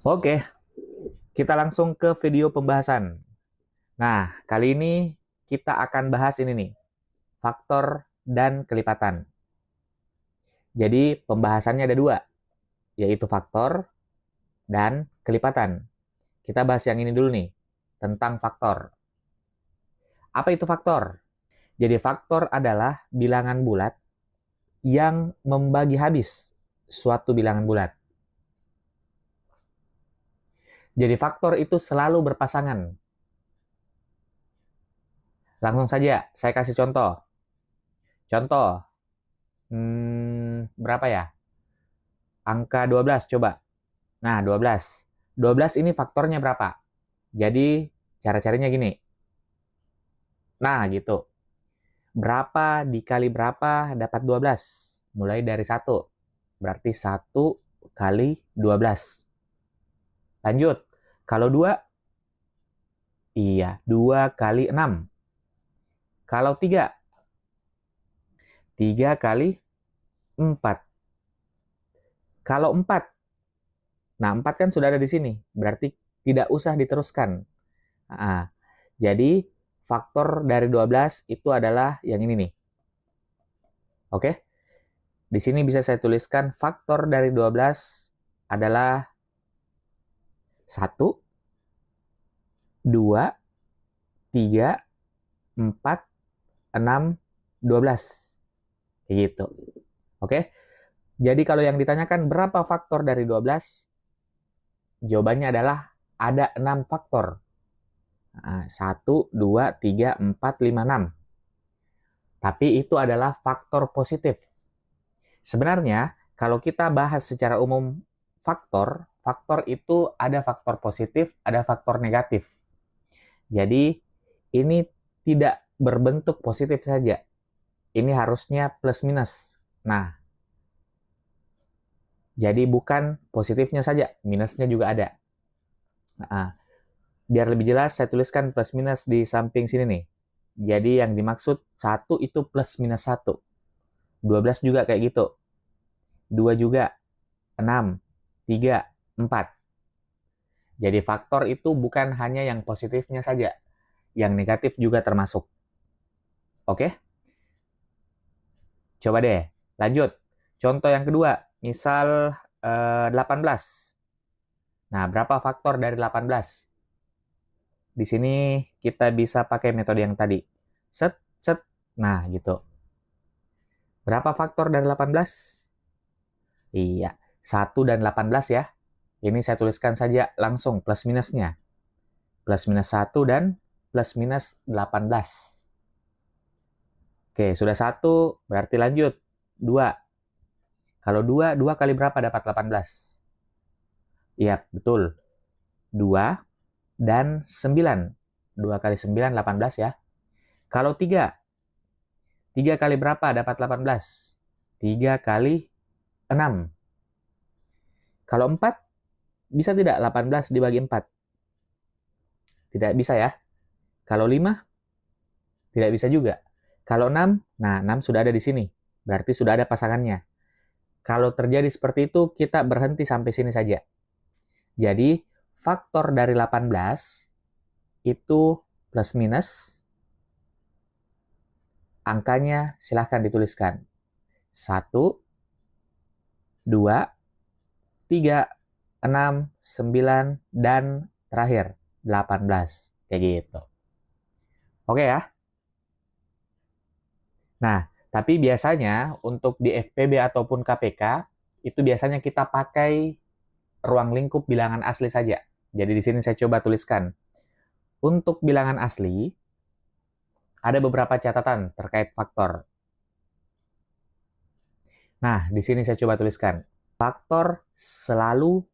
Oke, kita langsung ke video pembahasan. Nah, kali ini kita akan bahas ini nih, faktor dan kelipatan. Jadi, pembahasannya ada dua, yaitu faktor dan kelipatan. Kita bahas yang ini dulu nih, tentang faktor. Apa itu faktor? Jadi, faktor adalah bilangan bulat yang membagi habis suatu bilangan bulat. Jadi, faktor itu selalu berpasangan. Langsung saja, saya kasih contoh. Contoh, berapa ya? Angka 12, coba. Nah, 12. 12 ini faktornya berapa? Jadi, cara carinya gini. Nah, gitu. Berapa dikali berapa dapat 12? Mulai dari 1. Berarti 1 kali 12. Lanjut. Kalau 2, iya, 2 kali 6. Kalau 3, 3 kali 4. Kalau 4, nah 4 kan sudah ada di sini. Berarti tidak usah diteruskan. Nah, jadi faktor dari 12 itu adalah yang ini nih. Oke? Di sini bisa saya tuliskan faktor dari 12 adalah 1, 2, 3, 4, 6, 12. Kayak gitu. Oke? Jadi kalau yang ditanyakan berapa faktor dari 12? Jawabannya adalah ada 6 faktor. 1, 2, 3, 4, 5, 6. Tapi itu adalah faktor positif. Sebenarnya, kalau kita bahas secara umum faktor itu ada faktor positif, ada faktor negatif. Jadi, ini tidak berbentuk positif saja. Ini harusnya plus minus. Nah, jadi bukan positifnya saja, minusnya juga ada. Nah, biar lebih jelas, saya tuliskan plus minus di samping sini nih. Jadi yang dimaksud 1 itu plus minus 1. 12 juga kayak gitu. 2 juga. 6, 3, 4. Jadi faktor itu bukan hanya yang positifnya saja. Yang negatif juga termasuk. Oke? Coba deh, lanjut. Contoh yang kedua, misal 18. Nah, berapa faktor dari 18? Di sini kita bisa pakai metode yang tadi. Set, set. Nah, gitu. Berapa faktor dari 18? Iya, 1 dan 18 ya. Ini saya tuliskan saja langsung plus minusnya. Plus minus 1 dan plus minus 18. Oke, sudah 1, berarti lanjut. 2. Kalau 2, 2 kali berapa dapat 18? Iya, betul. 2 dan 9. 2 kali 9, 18 ya. Kalau 3, 3 kali berapa dapat 18? 3 kali 6. Kalau 4, bisa tidak 18 dibagi 4? Tidak bisa ya. Kalau 5, tidak bisa juga. Kalau 6, nah 6 sudah ada di sini. Berarti sudah ada pasangannya. Kalau terjadi seperti itu, kita berhenti sampai sini saja. Jadi, faktor dari 18 itu plus minus. Angkanya silahkan dituliskan. 1, 2, 3, 6, 9, dan terakhir 18. Kayak gitu. Oke ya? Nah, tapi biasanya untuk di FPB ataupun KPK, itu biasanya kita pakai ruang lingkup bilangan asli saja. Jadi di sini saya coba tuliskan. Untuk bilangan asli, ada beberapa catatan terkait faktor. Nah, di sini saya coba tuliskan. Faktor selalu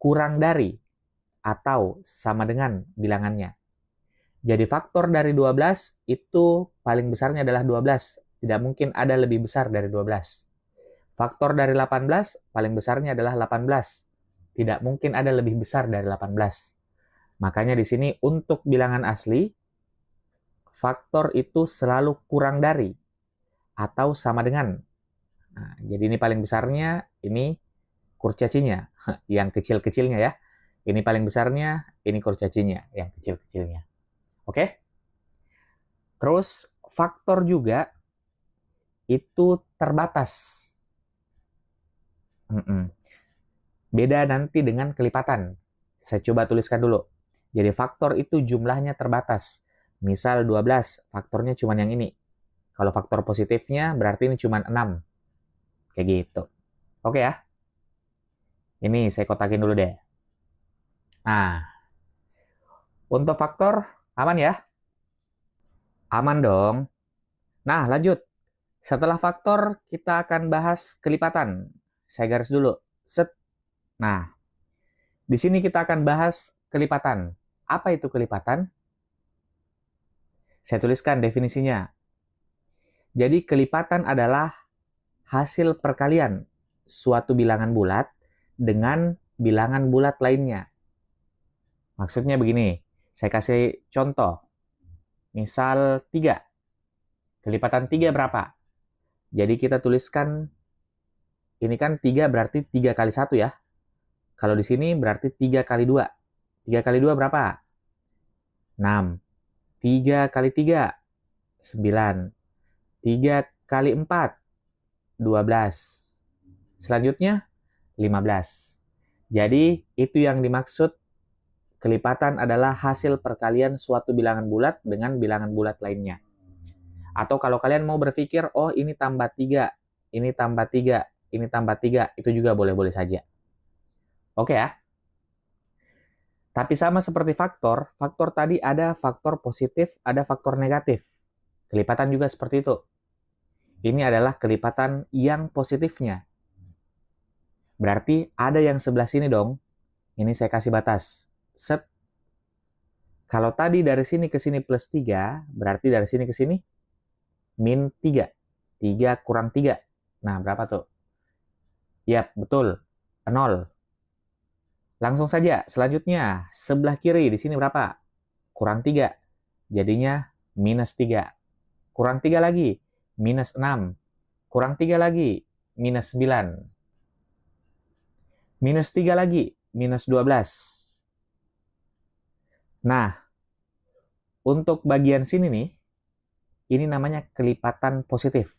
kurang dari atau sama dengan bilangannya. Jadi faktor dari 12 itu paling besarnya adalah 12. Tidak mungkin ada lebih besar dari 12. Faktor dari 18 paling besarnya adalah 18. Tidak mungkin ada lebih besar dari 18. Makanya di sini untuk bilangan asli, faktor itu selalu kurang dari atau sama dengan. Nah, jadi ini paling besarnya, ini kurcacinya, yang kecil-kecilnya ya. Ini paling besarnya, ini kurcacinya, yang kecil-kecilnya. Oke? Terus faktor juga itu terbatas. Beda nanti dengan kelipatan. Saya coba tuliskan dulu. Jadi faktor itu jumlahnya terbatas. Misal 12, faktornya cuma yang ini. Kalau faktor positifnya berarti ini cuma 6. Kayak gitu. Oke ya? Ini saya kotakin dulu deh. Nah, untuk faktor aman ya? Aman dong. Nah, lanjut. Setelah faktor, kita akan bahas kelipatan. Saya garis dulu. Set. Nah, di sini kita akan bahas kelipatan. Apa itu kelipatan? Saya tuliskan definisinya. Jadi, kelipatan adalah hasil perkalian suatu bilangan bulat dengan bilangan bulat lainnya. Maksudnya begini, saya kasih contoh. Misal 3. Kelipatan 3 berapa? Jadi kita tuliskan, ini kan 3 berarti 3 kali 1 ya. Kalau di sini berarti 3 kali 2. 3 kali 2 berapa? 6. 3 kali 3, 9. 3 kali 4, 12. Selanjutnya, 15. Jadi, itu yang dimaksud kelipatan adalah hasil perkalian suatu bilangan bulat dengan bilangan bulat lainnya. Atau kalau kalian mau berpikir, oh ini tambah 3, ini tambah 3, ini tambah 3, itu juga boleh-boleh saja. Oke ya? Tapi sama seperti faktor, faktor tadi ada faktor positif, ada faktor negatif. Kelipatan juga seperti itu. Ini adalah kelipatan yang positifnya. Berarti ada yang sebelah sini dong. Ini saya kasih batas. Set. Kalau tadi dari sini ke sini plus 3, berarti dari sini ke sini min 3. 3 kurang 3. Nah, berapa tuh? Yap, betul. 0. Langsung saja, selanjutnya, sebelah kiri di sini berapa? Kurang 3. Jadinya minus 3. Kurang 3 lagi, minus 6. Kurang 3 lagi, minus 9. Minus 3 lagi, minus 12. Nah, untuk bagian sini nih, ini namanya kelipatan positif.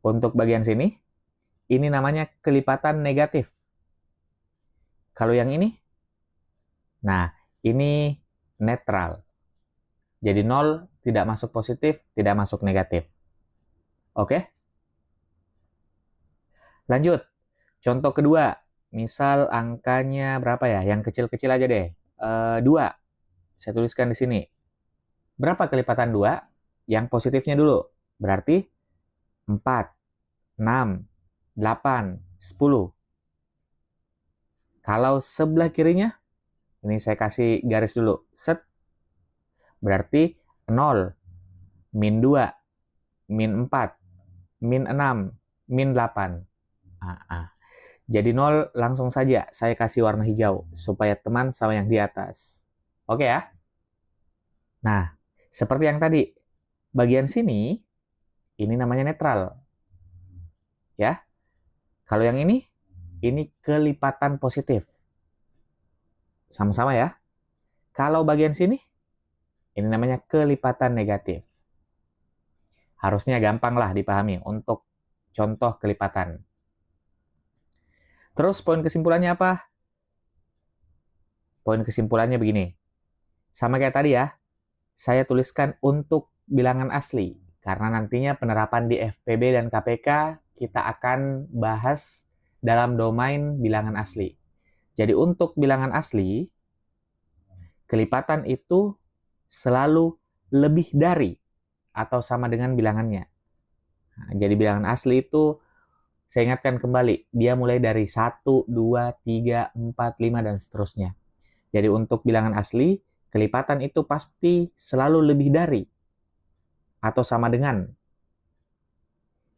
Untuk bagian sini, ini namanya kelipatan negatif. Kalau yang ini, nah, ini netral. Jadi 0 tidak masuk positif, tidak masuk negatif. Oke? Lanjut. Contoh kedua. Misal angkanya berapa ya? Yang kecil-kecil aja deh. 2. Saya tuliskan di sini. Berapa kelipatan 2? Yang positifnya dulu. Berarti 4, 6, 8, 10. Kalau sebelah kirinya, ini saya kasih garis dulu. Set. Berarti 0, min 2, min 4, min 6, min 8. Jadi 0 langsung saja saya kasih warna hijau, supaya teman sama yang di atas. Oke ya? Nah, seperti yang tadi, bagian sini, ini namanya netral. Ya. Kalau yang ini kelipatan positif. Sama-sama ya. Kalau bagian sini, ini namanya kelipatan negatif. Harusnya gampang lah dipahami untuk contoh kelipatan. Terus poin kesimpulannya apa? Poin kesimpulannya begini. Sama kayak tadi ya, saya tuliskan untuk bilangan asli. Karena nantinya penerapan di FPB dan KPK kita akan bahas dalam domain bilangan asli. Jadi untuk bilangan asli, kelipatan itu selalu lebih dari atau sama dengan bilangannya. Nah, jadi bilangan asli itu, saya ingatkan kembali, dia mulai dari 1, 2, 3, 4, 5, dan seterusnya. Jadi untuk bilangan asli, kelipatan itu pasti selalu lebih dari atau sama dengan.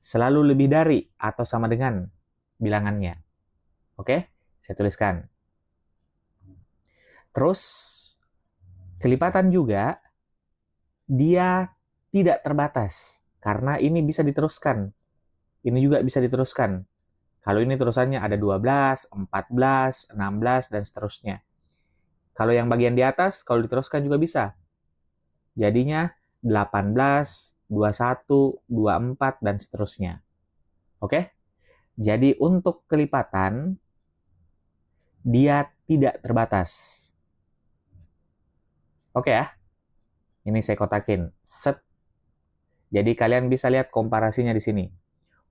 Selalu lebih dari atau sama dengan bilangannya. Oke, saya tuliskan. Terus, kelipatan juga, dia tidak terbatas. Karena ini bisa diteruskan. Ini juga bisa diteruskan. Kalau ini terusannya ada 12, 14, 16, dan seterusnya. Kalau yang bagian di atas, kalau diteruskan juga bisa. Jadinya 18, 21, 24, dan seterusnya. Oke? Jadi untuk kelipatan, dia tidak terbatas. Oke ya? Ini saya kotakin. Set. Jadi kalian bisa lihat komparasinya di sini.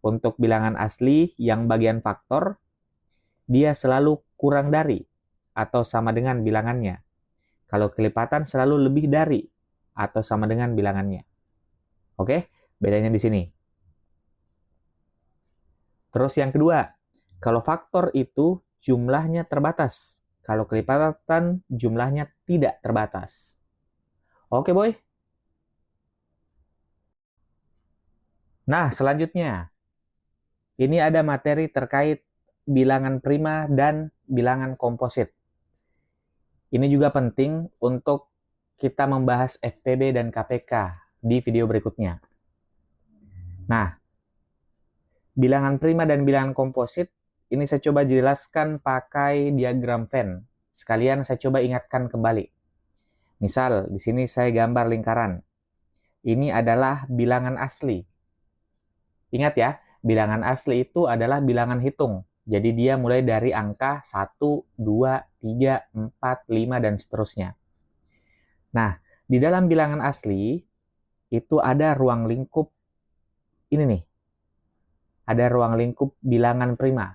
Untuk bilangan asli yang bagian faktor, dia selalu kurang dari atau sama dengan bilangannya. Kalau kelipatan selalu lebih dari atau sama dengan bilangannya. Oke? Bedanya di sini. Terus yang kedua, kalau faktor itu jumlahnya terbatas. Kalau kelipatan jumlahnya tidak terbatas. Oke, boy. Nah, selanjutnya. Ini ada materi terkait bilangan prima dan bilangan komposit. Ini juga penting untuk kita membahas FPB dan KPK di video berikutnya. Nah, bilangan prima dan bilangan komposit, ini saya coba jelaskan pakai diagram Venn. Sekalian saya coba ingatkan kembali. Misal, di sini saya gambar lingkaran. Ini adalah bilangan asli. Ingat ya, bilangan asli itu adalah bilangan hitung. Jadi dia mulai dari angka 1, 2, 3, 4, 5, dan seterusnya. Nah, di dalam bilangan asli, itu ada ruang lingkup. Ini nih. Ada ruang lingkup bilangan prima.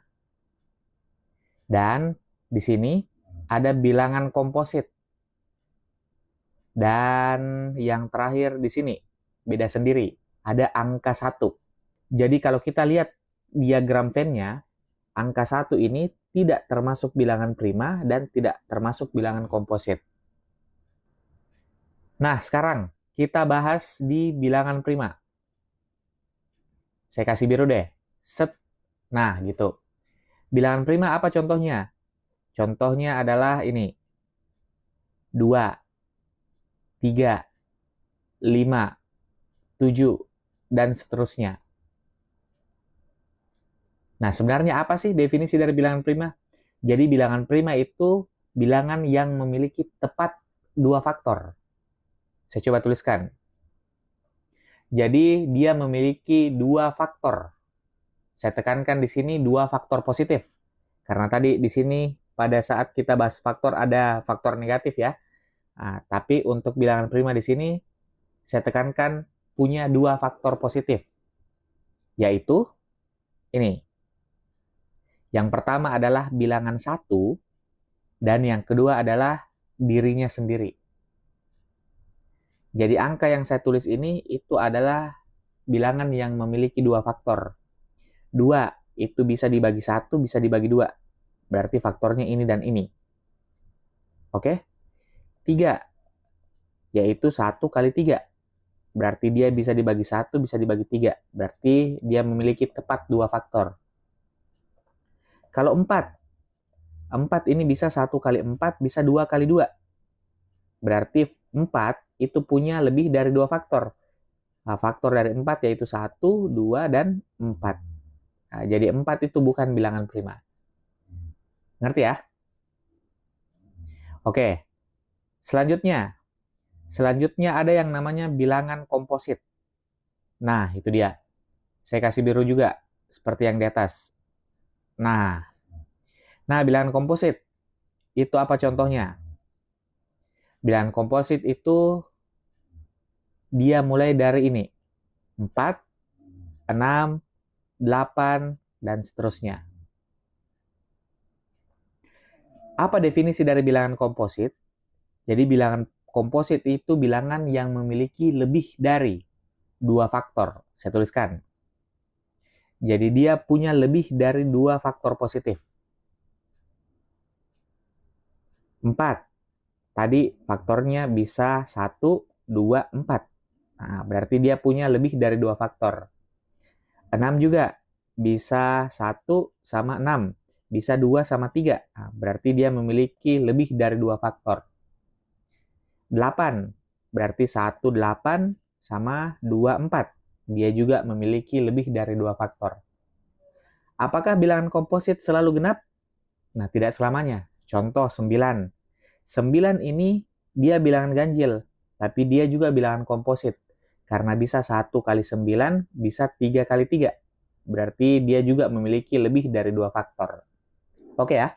Dan di sini ada bilangan komposit. Dan yang terakhir di sini, beda sendiri, ada angka 1. Jadi kalau kita lihat diagram Venn-nya, angka 1 ini tidak termasuk bilangan prima dan tidak termasuk bilangan komposit. Nah, sekarang kita bahas di bilangan prima. Saya kasih biru deh. Set. Nah, gitu. Bilangan prima apa contohnya? Contohnya adalah ini. 2, 3, 5, 7, dan seterusnya. Nah, sebenarnya apa sih definisi dari bilangan prima? Jadi bilangan prima itu bilangan yang memiliki tepat 2 faktor. Saya coba tuliskan. Jadi dia memiliki 2 faktor. Saya tekankan di sini 2 faktor positif. Karena tadi di sini pada saat kita bahas faktor ada faktor negatif ya. Nah, tapi untuk bilangan prima di sini saya tekankan punya 2 faktor positif. Yaitu ini. Yang pertama adalah bilangan 1 dan yang kedua adalah dirinya sendiri. Jadi angka yang saya tulis ini itu adalah bilangan yang memiliki 2 faktor. 2 itu bisa dibagi 1, bisa dibagi 2. Berarti faktornya ini dan ini. Oke? 3, yaitu 1 kali 3. Berarti dia bisa dibagi 1, bisa dibagi 3. Berarti dia memiliki tepat 2 faktor. Kalau 4 ini bisa 1 kali 4, bisa 2 kali 2. Berarti 4 itu punya lebih dari 2 faktor. Nah, faktor dari 4 yaitu 1, 2, dan 4. Nah, jadi 4 itu bukan bilangan prima. Ngerti ya? Oke. Selanjutnya ada yang namanya bilangan komposit. Nah, itu dia. Saya kasih biru juga, seperti yang di atas. Nah, bilangan komposit, itu apa contohnya? Bilangan komposit itu, dia mulai dari ini. 4, 6, 8, dan seterusnya. Apa definisi dari bilangan komposit? Jadi bilangan komposit itu bilangan yang memiliki lebih dari 2 faktor. Saya tuliskan. Jadi dia punya lebih dari 2 faktor positif. 4. Tadi faktornya bisa 1, 2, 4. Nah, berarti dia punya lebih dari 2 faktor. 6 juga. Bisa 1 sama 6. Bisa 2 sama 3. Nah, berarti dia memiliki lebih dari 2 faktor. 8. Berarti 1, 8 sama 2, 4. Dia juga memiliki lebih dari 2 faktor. Apakah bilangan komposit selalu genap? Nah, tidak selamanya. Contoh 9. 9 ini dia bilangan ganjil, tapi dia juga bilangan komposit. Karena bisa 1 kali 9, bisa 3 kali 3. Berarti dia juga memiliki lebih dari 2 faktor. Oke ya?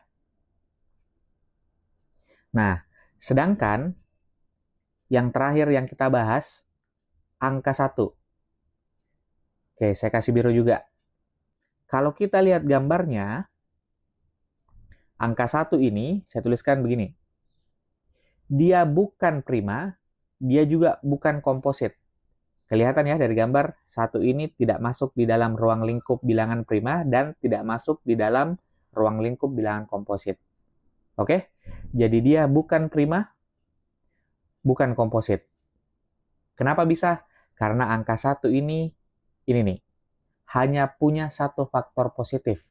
Nah, sedangkan yang terakhir yang kita bahas, angka 1. Oke, saya kasih biru juga. Kalau kita lihat gambarnya, angka 1 ini, saya tuliskan begini. Dia bukan prima, dia juga bukan komposit. Kelihatan ya dari gambar, 1 ini tidak masuk di dalam ruang lingkup bilangan prima dan tidak masuk di dalam ruang lingkup bilangan komposit. Oke? Jadi dia bukan prima, bukan komposit. Kenapa bisa? Karena angka 1 ini nih, hanya punya 1 faktor positif.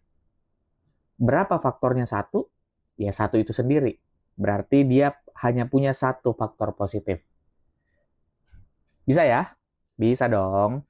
Berapa faktornya 1? Ya 1 itu sendiri. Berarti dia hanya punya 1 faktor positif. Bisa ya? Bisa dong.